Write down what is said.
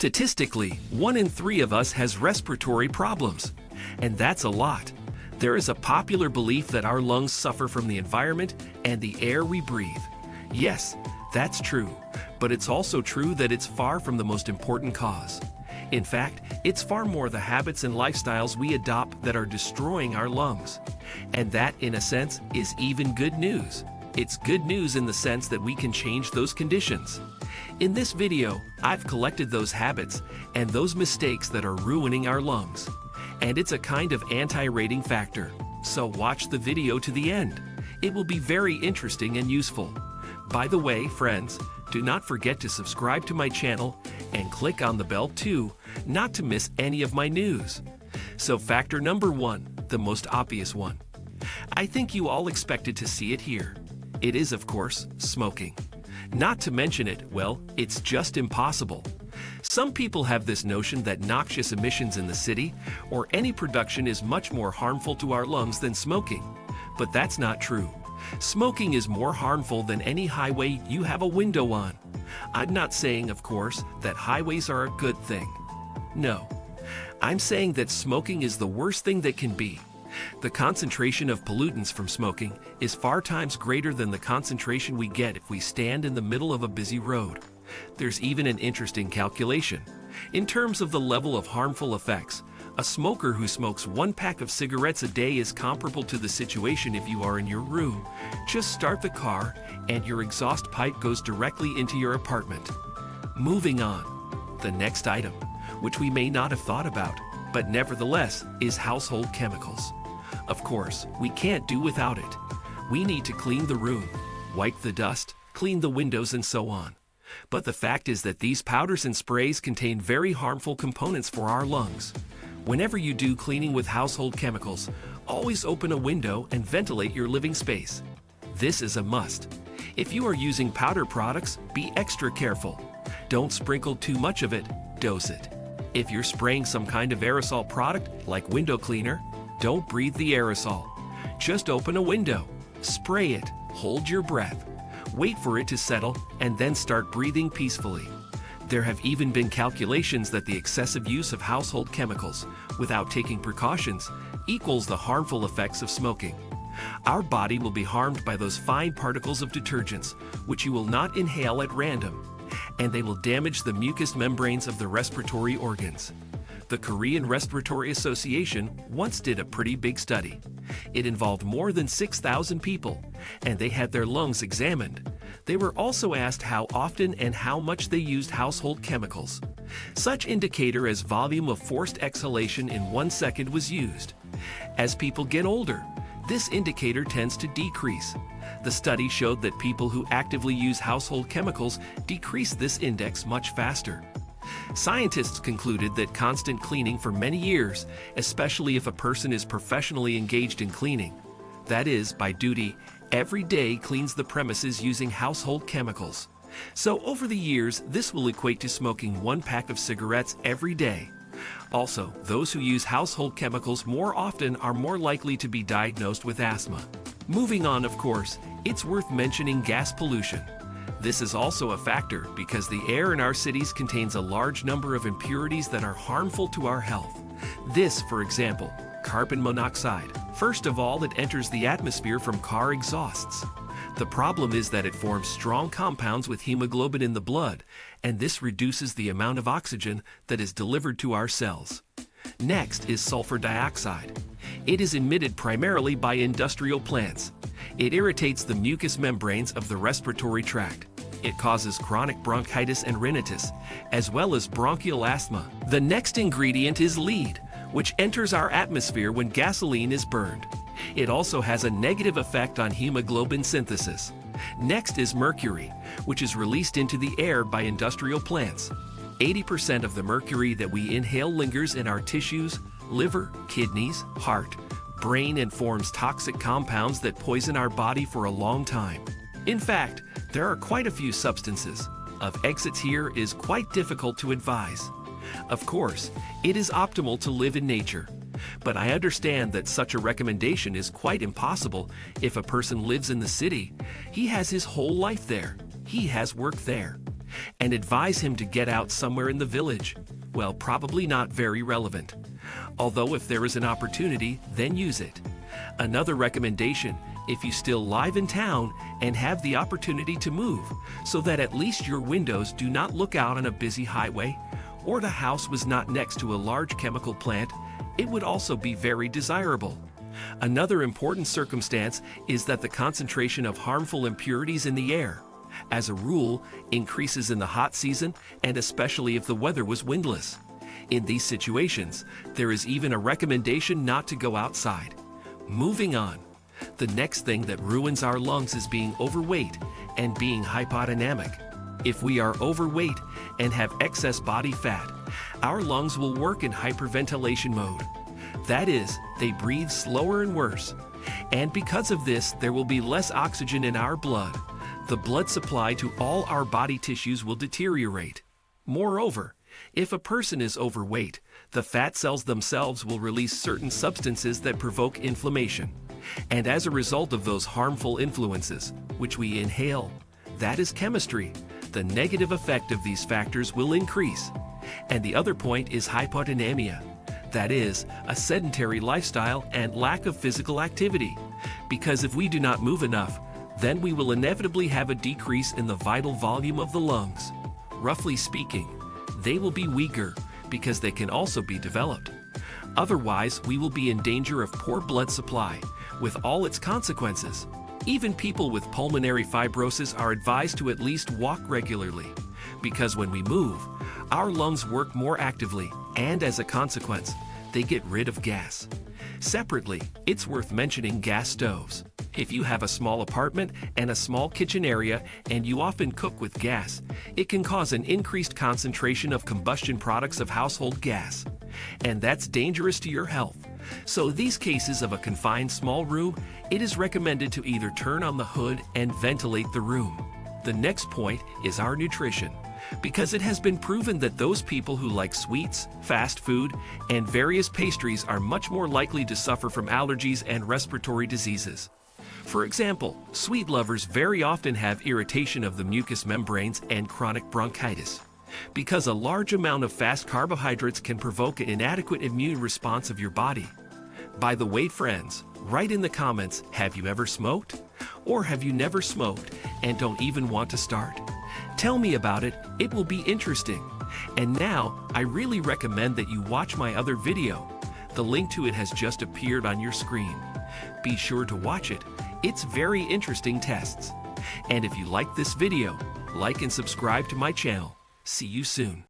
Statistically, 1 in 3 of us has respiratory problems, and that's a lot. There is a popular belief that our lungs suffer from the environment and the air we breathe. Yes, that's true, but it's also true that it's far from the most important cause. In fact, it's far more the habits and lifestyles we adopt that are destroying our lungs. And that, in a sense, is even good news. It's good news in the sense that we can change those conditions. In this video, I've collected those habits and those mistakes that are ruining our lungs. And it's a kind of anti-rating factor, so watch the video to the end. It will be very interesting and useful. By the way, friends, do not forget to subscribe to my channel and click on the bell too, not to miss any of my news. So factor number 1, the most obvious one. I think you all expected to see it here. It is, of course, smoking. Not to mention it, well, it's just impossible. Some people have this notion that noxious emissions in the city or any production is much more harmful to our lungs than smoking. But that's not true. Smoking is more harmful than any highway you have a window on. I'm not saying, of course, that highways are a good thing. No. I'm saying that smoking is the worst thing that can be. The concentration of pollutants from smoking is far times greater than the concentration we get if we stand in the middle of a busy road. There's even an interesting calculation. In terms of the level of harmful effects, a smoker who smokes 1 pack of cigarettes a day is comparable to the situation if you are in your room. Just start the car and your exhaust pipe goes directly into your apartment. Moving on. The next item, which we may not have thought about, but nevertheless is household chemicals. Of course, we can't do without it. We need to clean the room, wipe the dust, clean the windows, and so on. But the fact is that these powders and sprays contain very harmful components for our lungs. Whenever you do cleaning with household chemicals, always open a window and ventilate your living space. This is a must. If you are using powder products, be extra careful. Don't sprinkle too much of it, dose it. If you're spraying some kind of aerosol product, like window cleaner, don't breathe the aerosol. Just open a window, spray it, hold your breath, wait for it to settle, and then start breathing peacefully. There have even been calculations that the excessive use of household chemicals, without taking precautions, equals the harmful effects of smoking. Our body will be harmed by those fine particles of detergents, which you will not inhale at random, and they will damage the mucous membranes of the respiratory organs. The Korean Respiratory Association once did a pretty big study. It involved more than 6,000 people, and they had their lungs examined. They were also asked how often and how much they used household chemicals. Such indicator as volume of forced exhalation in 1 second was used. As people get older, this indicator tends to decrease. The study showed that people who actively use household chemicals decrease this index much faster. Scientists concluded that constant cleaning for many years, especially if a person is professionally engaged in cleaning, that is, by duty, every day cleans the premises using household chemicals. So over the years, this will equate to smoking 1 pack of cigarettes every day. Also, those who use household chemicals more often are more likely to be diagnosed with asthma. Moving on, of course, it's worth mentioning gas pollution. This is also a factor because the air in our cities contains a large number of impurities that are harmful to our health. This, for example, carbon monoxide. First of all, it enters the atmosphere from car exhausts. The problem is that it forms strong compounds with hemoglobin in the blood, and this reduces the amount of oxygen that is delivered to our cells. Next is sulfur dioxide. It is emitted primarily by industrial plants. It irritates the mucous membranes of the respiratory tract. It causes chronic bronchitis and rhinitis, as well as bronchial asthma. The next ingredient is lead, which enters our atmosphere when gasoline is burned. It also has a negative effect on hemoglobin synthesis. Next is mercury, which is released into the air by industrial plants. 80% of the mercury that we inhale lingers in our tissues, liver, kidneys, heart, brain, and forms toxic compounds that poison our body for a long time. In fact, there are quite a few substances. Of exits here is quite difficult to advise. Of course, it is optimal to live in nature, but I understand that such a recommendation is quite impossible if a person lives in the city. He has his whole life there. He has work there. and advise him to get out somewhere in the village. Well, probably not very relevant. Although if there is an opportunity, then use it. Another recommendation, if you still live in town and have the opportunity to move, so that at least your windows do not look out on a busy highway, or the house was not next to a large chemical plant, it would also be very desirable. Another important circumstance is that the concentration of harmful impurities in the air, as a rule, increases in the hot season and especially if the weather was windless. In these situations, there is even a recommendation not to go outside. Moving on. The next thing that ruins our lungs is being overweight and being hypodynamic. If we are overweight and have excess body fat, our lungs will work in hyperventilation mode. That is, they breathe slower and worse. And because of this, there will be less oxygen in our blood. The blood supply to all our body tissues will deteriorate. Moreover, if a person is overweight, the fat cells themselves will release certain substances that provoke inflammation. And as a result of those harmful influences, which we inhale, that is chemistry, the negative effect of these factors will increase. And the other point is hypodynamia. That is, a sedentary lifestyle and lack of physical activity. Because if we do not move enough, then we will inevitably have a decrease in the vital volume of the lungs. Roughly speaking, they will be weaker because they can also be developed. Otherwise, we will be in danger of poor blood supply, with all its consequences. Even people with pulmonary fibrosis are advised to at least walk regularly, because when we move, our lungs work more actively, and as a consequence, they get rid of gas. Separately, it's worth mentioning gas stoves. If you have a small apartment and a small kitchen area and you often cook with gas, it can cause an increased concentration of combustion products of household gas. And that's dangerous to your health. So in these cases of a confined small room, it is recommended to either turn on the hood and ventilate the room. The next point is our nutrition, because it has been proven that those people who like sweets, fast food, and various pastries are much more likely to suffer from allergies and respiratory diseases. For example, sweet lovers very often have irritation of the mucous membranes and chronic bronchitis, because a large amount of fast carbohydrates can provoke an inadequate immune response of your body. By the way, friends, write in the comments, have you ever smoked? Or have you never smoked and don't even want to start? Tell me about it, it will be interesting. And now, I really recommend that you watch my other video. The link to it has just appeared on your screen. Be sure to watch it, it's very interesting tests. And if you like this video, like and subscribe to my channel. See you soon.